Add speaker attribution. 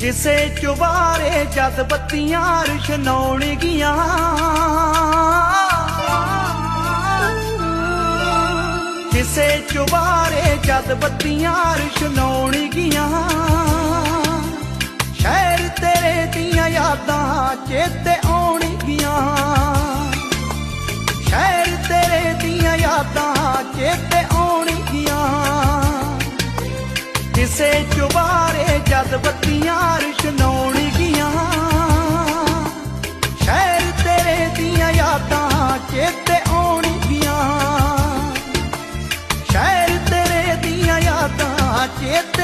Speaker 1: ਕਿਸੇ ਚੁਬਾਰੇ ਜਦ ਬੱਤੀਆਂ ਰੁਸ਼ਨਾਉਣਗੀਆਂ, ਕਿਸੇ ਚੁਬਾਰੇ ਜਦ ਬੱਤੀਆਂ ਰੁਸ਼ਨਾਉਣਗੀਆਂ, ਸ਼ਹਿਰ ਤੇਰੇ ਦੀਆਂ ਯਾਦਾਂ ਚੇਤੇ ਆਉਣਗੀਆਂ, ਸ਼ਹਿਰ ਤੇਰੇ ਦੀਆਂ ਯਾਦਾਂ ਚੇਤੇ ਆਉਣਗੀਆਂ। ਕਿਸੇ ਚੁਬਾਰੇ ਜਦ ਬੱਤੀਆਂ ਰੁਸ਼ਨਾਉਣਗੀਆਂ, ਸ਼ਹਿਰ ਤੇਰੇ ਦੀਆਂ ਯਾਦਾਂ ਚੇਤੇ ਆਉਣਗੀਆਂ, ਸ਼ਹਿਰ ਤੇਰੇ ਦੀਆਂ ਯਾਦਾਂ ਚੇਤੇ